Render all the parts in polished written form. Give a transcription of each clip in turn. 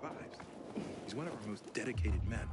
survives. He's one of our most dedicated men.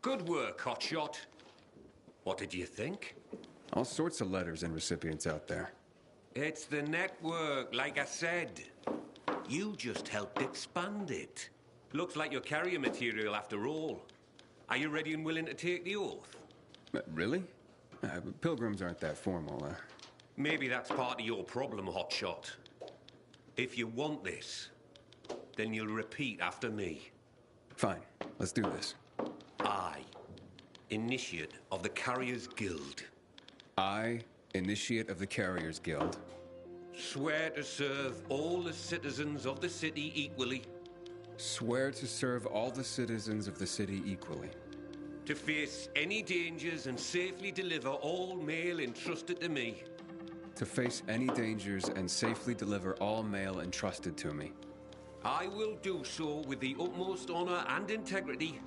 Good work, hotshot. What did you think? All sorts of letters and recipients out there. It's the network, like I said. You just helped expand it. Looks like you're carrier material after all. Are you ready and willing to take the oath? Really? Pilgrims aren't that formal. Maybe that's part of your problem, hotshot. If you want this, then you'll repeat after me. Fine. Let's do this. I, Initiate of the Carriers Guild. I, Initiate of the Carriers Guild. Swear to serve all the citizens of the city equally. Swear to serve all the citizens of the city equally. To face any dangers and safely deliver all mail entrusted to me. To face any dangers and safely deliver all mail entrusted to me. I will do so with the utmost honor and integrity,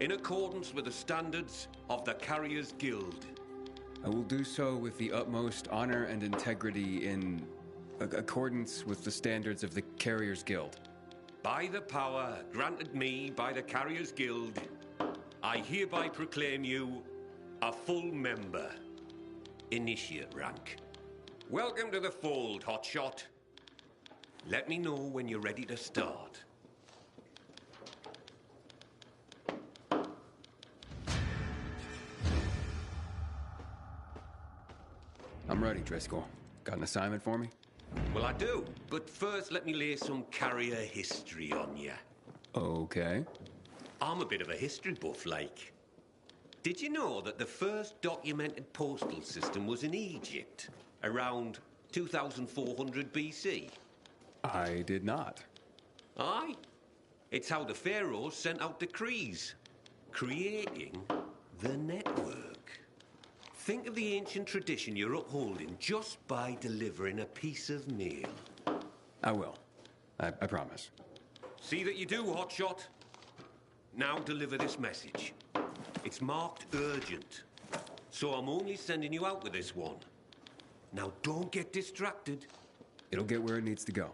in accordance with the standards of the Carriers Guild. I will do so with the utmost honor and integrity in accordance with the standards of the Carriers Guild. By the power granted me by the Carriers Guild, I hereby proclaim you a full member, Initiate rank. Welcome to the fold, hotshot. Let me know when you're ready to start. I'm ready, Driscoll. Got an assignment for me? Well, I do, but first let me lay some carrier history on you. Okay. I'm a bit of a history buff, like. Did you know that the first documented postal system was in Egypt, around 2400 BC? I did not. Aye. It's how the pharaohs sent out decrees, creating the network. Think of the ancient tradition you're upholding just by delivering a piece of mail. I will. I promise. See that you do, hotshot. Now deliver this message. It's marked urgent, so I'm only sending you out with this one. Now don't get distracted. It'll get where it needs to go.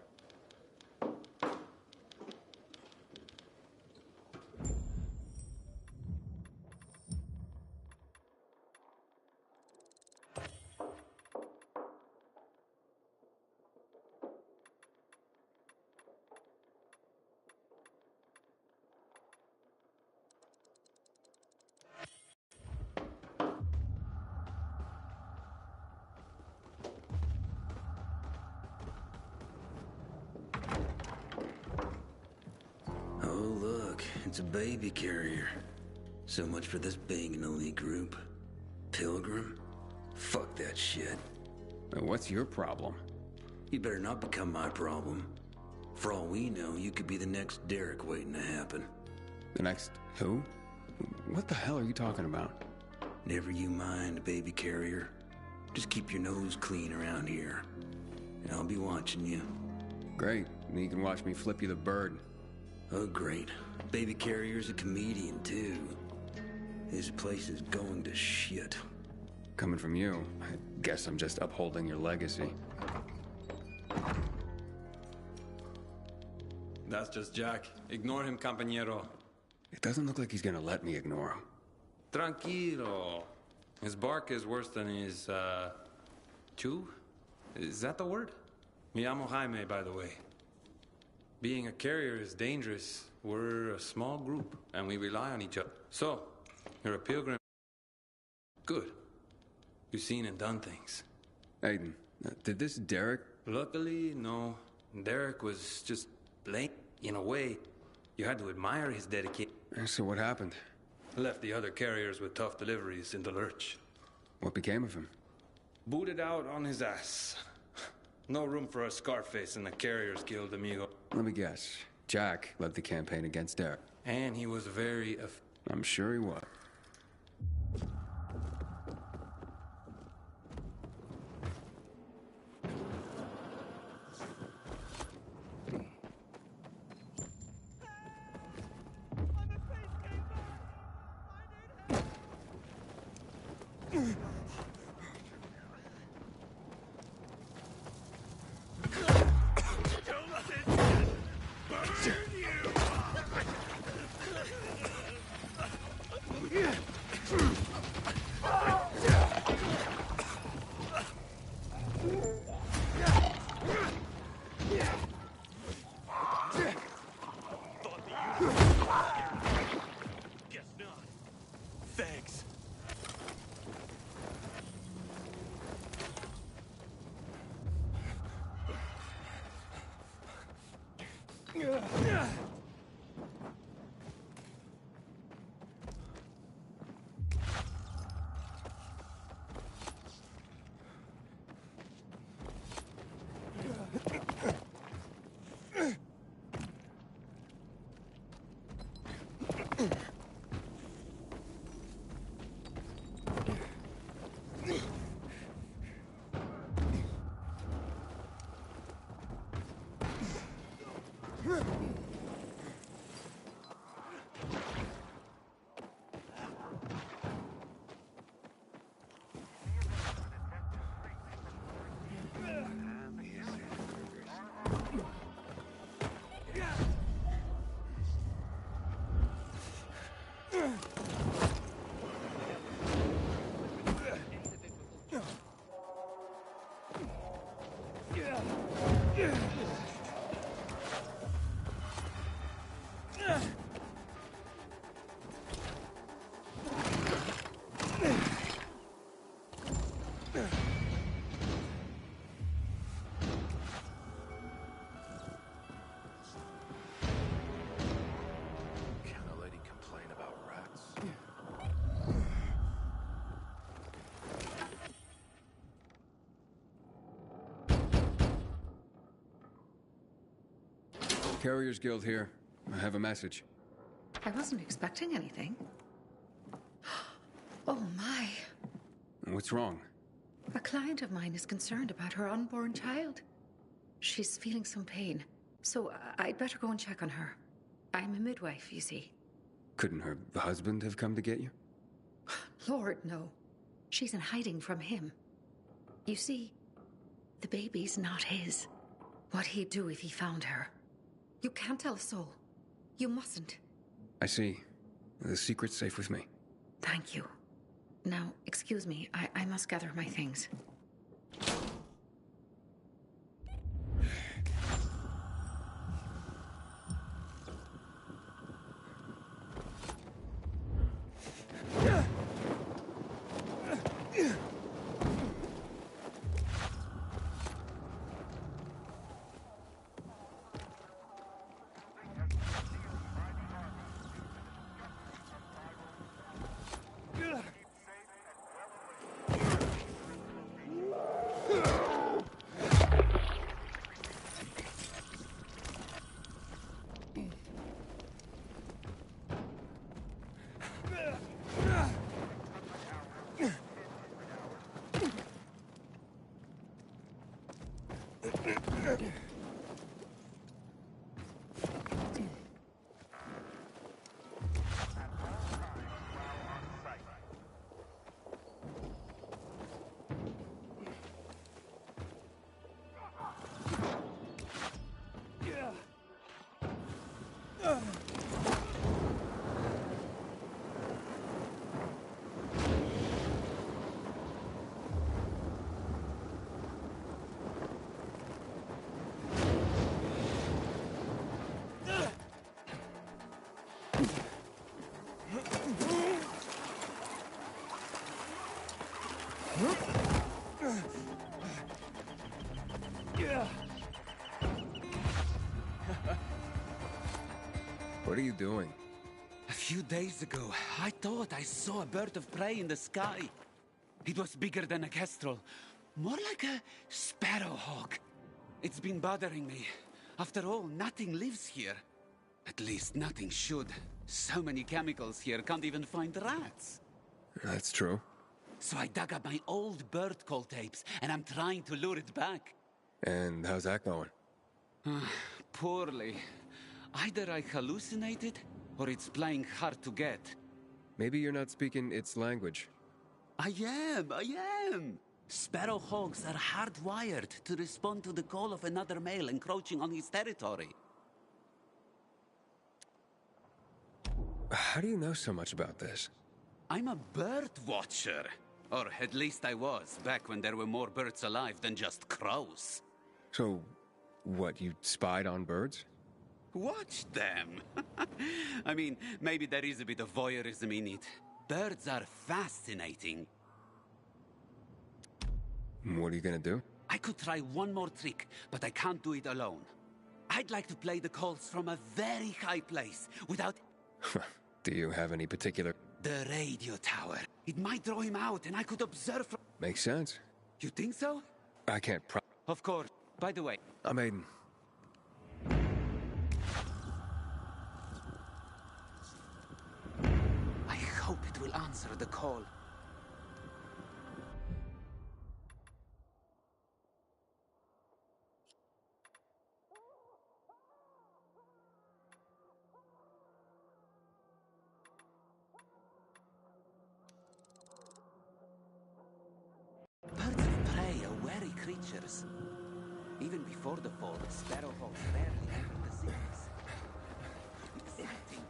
It's a baby carrier. So much for this being an elite group. Pilgrim? Fuck that shit. What's your problem? You better not become my problem. For all we know, you could be the next Derek waiting to happen. The next who? What the hell are you talking about? Never you mind, baby carrier. Just keep your nose clean around here. And I'll be watching you. Great. You can watch me flip you the bird. Oh, great. Baby carrier's a comedian, too. This place is going to shit. Coming from you, I guess I'm just upholding your legacy. That's just Jack. Ignore him, compañero. It doesn't look like he's gonna let me ignore him. Tranquilo. His bark is worse than his, chew? Is that the word? Me llamo Jaime, by the way. Being a carrier is dangerous. We're a small group, and we rely on each other. So, you're a pilgrim. Good. You've seen and done things. Aiden, did this Derek... Luckily, no. Derek was just lame. In a way, you had to admire his dedication. So what happened? Left the other carriers with tough deliveries in the lurch. What became of him? Booted out on his ass. No room for a Scarface in the Carriers Guild, amigo. Let me guess. Jack led the campaign against Derek. And he was very... I'm sure he was. Carriers Guild here. I have a message. I wasn't expecting anything. Oh my. What's wrong? A client of mine is concerned about her unborn child. She's feeling some pain, so I'd better go and check on her. I'm a midwife, you see. Couldn't her husband have come to get you? Lord, no. She's in hiding from him. You see, the baby's not his. What he'd do if he found her. You can't tell a soul. You mustn't. I see. The secret's safe with me. Thank you. Now, excuse me. I must gather my things. What are you doing? A few days ago, I thought I saw a bird of prey in the sky. It was bigger than a kestrel, more like a sparrowhawk. It's been bothering me. After all, nothing lives here. At least nothing should. So many chemicals here, can't even find rats. That's true. So I dug up my old bird call tapes, and I'm trying to lure it back. And how's that going? Poorly. Either I hallucinated, or it's playing hard to get. Maybe you're not speaking its language. I am! Sparrowhawks are hardwired to respond to the call of another male encroaching on his territory. How do you know so much about this? I'm a bird watcher. Or at least I was, back when there were more birds alive than just crows. So, what, you spied on birds? Watch them! I mean, maybe there is a bit of voyeurism in it. Birds are fascinating. What are you gonna do? I could try one more trick, but I can't do it alone. I'd like to play the calls from a very high place, without... Do you have any particular... The radio tower. It might draw him out, and I could observe from... Makes sense. You think so? I can't Of course. By the way... I'm Aiden. I hope it will answer the call. Birds of prey are wary creatures. Even before the fall, sparrowhawks rarely entered the cities. Exciting.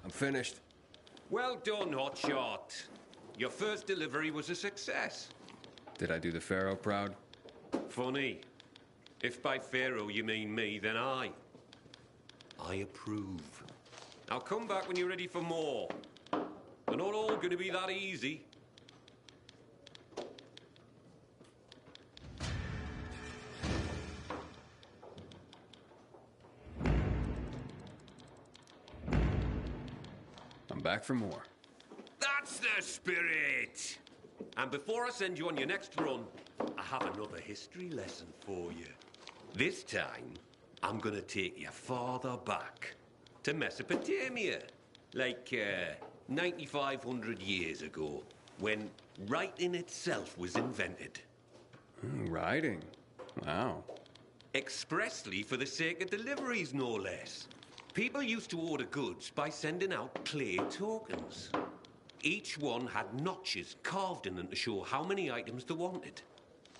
I'm finished. Well done, Hotshot. Your first delivery was a success. Did I do the Pharaoh proud? Funny. If by Pharaoh you mean me, then I approve. Now come back when you're ready for more. They're not all going to be that easy. I'm back for more. That's the spirit! And before I send you on your next run, I have another history lesson for you. This time, I'm gonna take you farther back to Mesopotamia, like 9,500 years ago, when writing itself was invented. Writing? Wow. Expressly for the sake of deliveries, no less. People used to order goods by sending out clay tokens. Each one had notches carved in them to show how many items they wanted.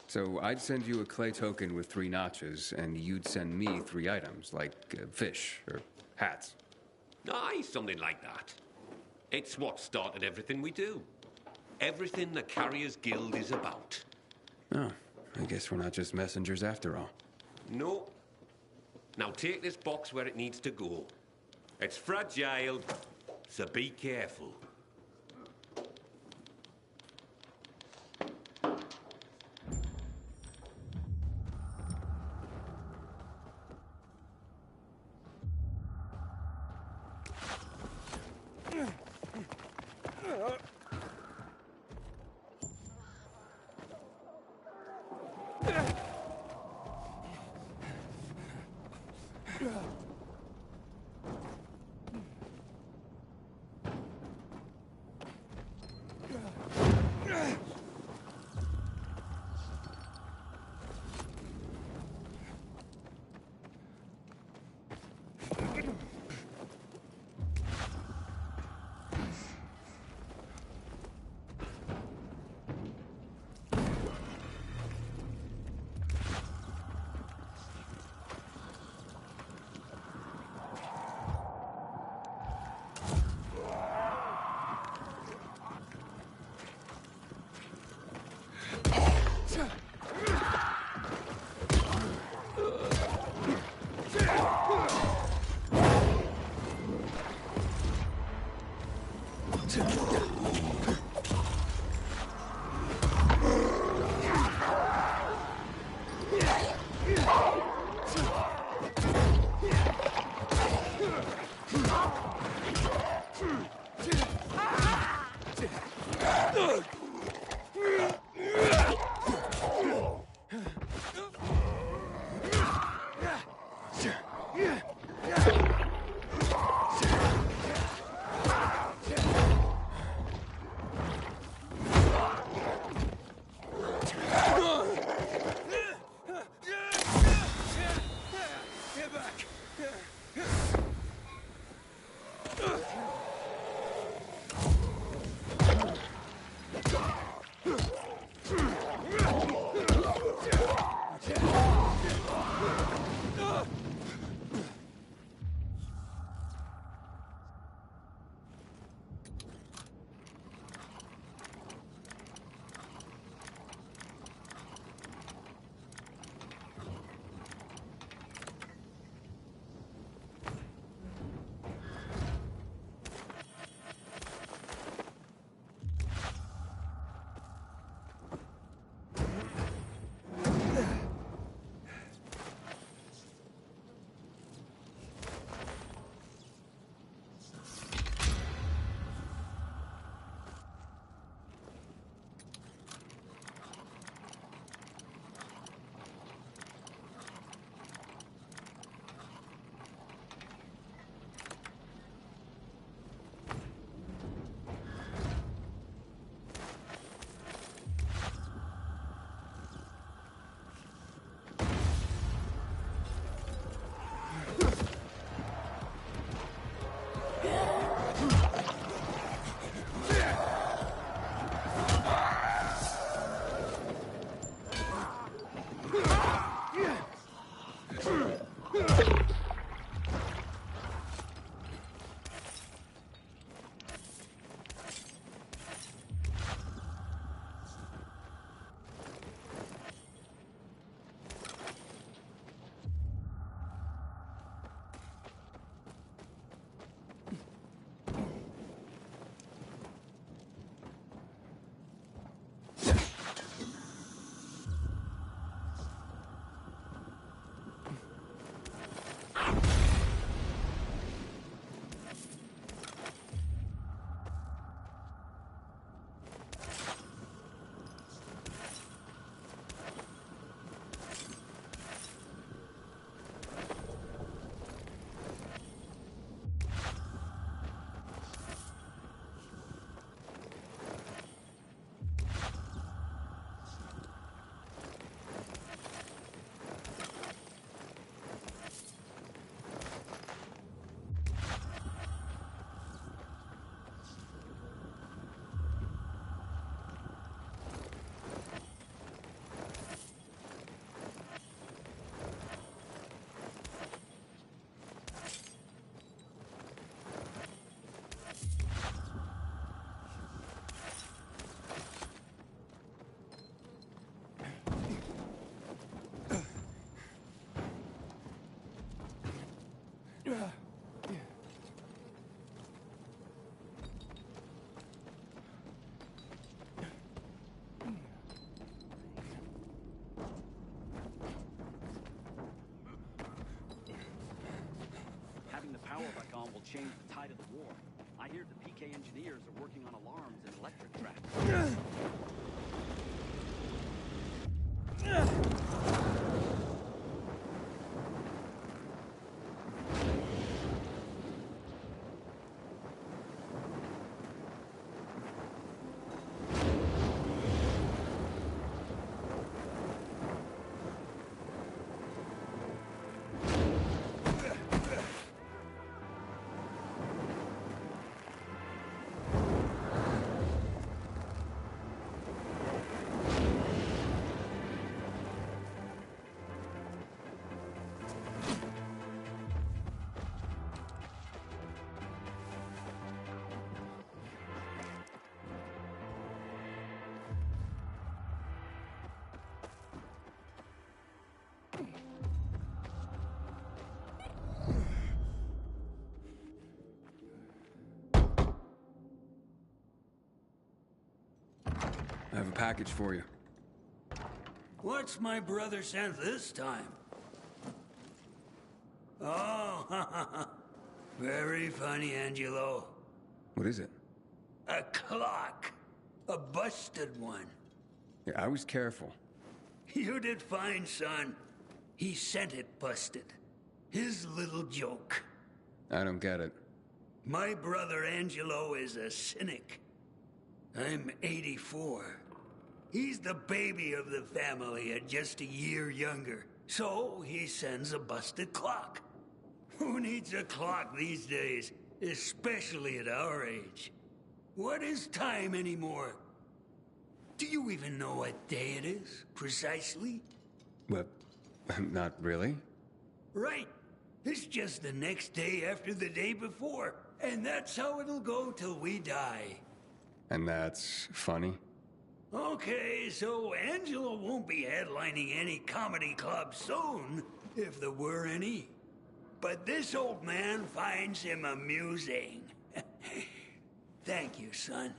So I'd send you a clay token with 3 notches, and you'd send me 3 items, like fish or hats. Aye, something like that. It's what started everything we do. Everything the Carriers Guild is about. Oh, I guess we're not just messengers after all. No. Now take this box where it needs to go. It's fragile, so be careful. power back on will change the tide of the war. I hear the PK engineers are working on alarms and electric traps. I have a package for you. What's my brother sent this time? Oh, very funny, Angelo. What is it? A clock. A busted one. Yeah, I was careful. You did fine, son. He sent it busted. His little joke. I don't get it. My brother Angelo is a cynic. I'm 84. He's the baby of the family and just a year younger. So he sends a busted clock. Who needs a clock these days, especially at our age? What is time anymore? Do you even know what day it is, precisely? Well, not really. Right. It's just the next day after the day before. And that's how it'll go till we die. And that's funny? Okay, so Angelo won't be headlining any comedy club soon, if there were any. But this old man finds him amusing. Thank you, son.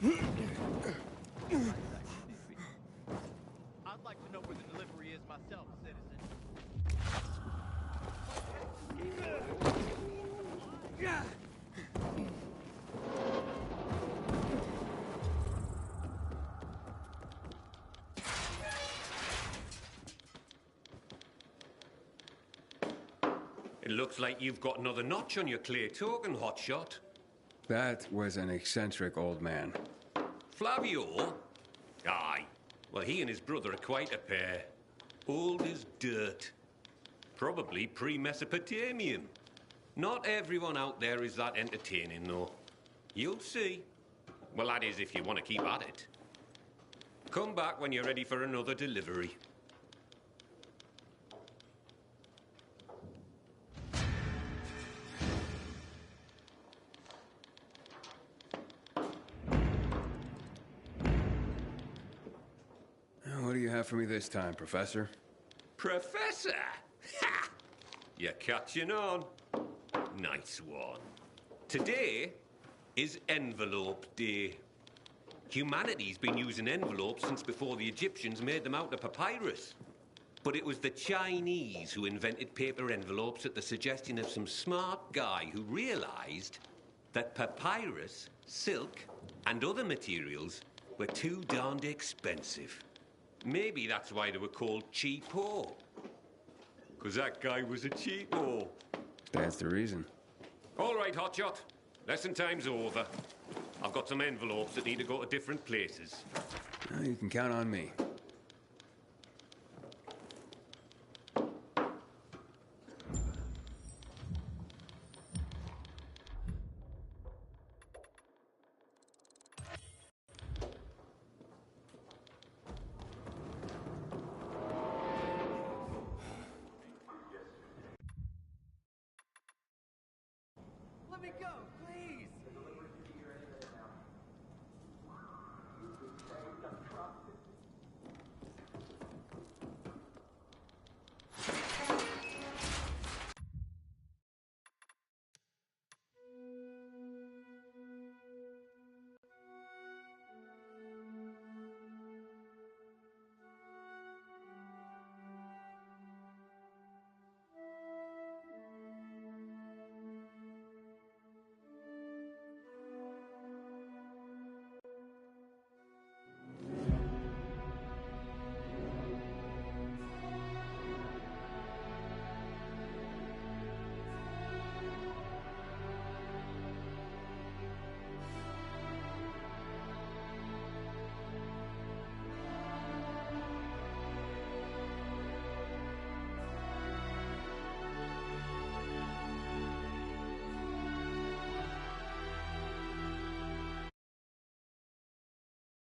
I'd like to know where the delivery is myself, citizen. It looks like you've got another notch on your clay token, hotshot. That was an eccentric old man. Flavio? Aye. Well, he and his brother are quite a pair. Old as dirt. Probably pre-Mesopotamian. Not everyone out there is that entertaining, though. You'll see. Well, that is if you want to keep at it. Come back when you're ready for another delivery. What do you have for me this time, Professor? Professor? Ha! You're catching on. Nice one. Today is Envelope Day. Humanity's been using envelopes since before the Egyptians made them out of papyrus. But it was the Chinese who invented paper envelopes at the suggestion of some smart guy who realized that papyrus, silk, and other materials were too darned expensive. Maybe that's why they were called cheapo. Because that guy was a cheapo. That's the reason. All right, hotshot. Lesson time's over. I've got some envelopes that need to go to different places. You can count on me.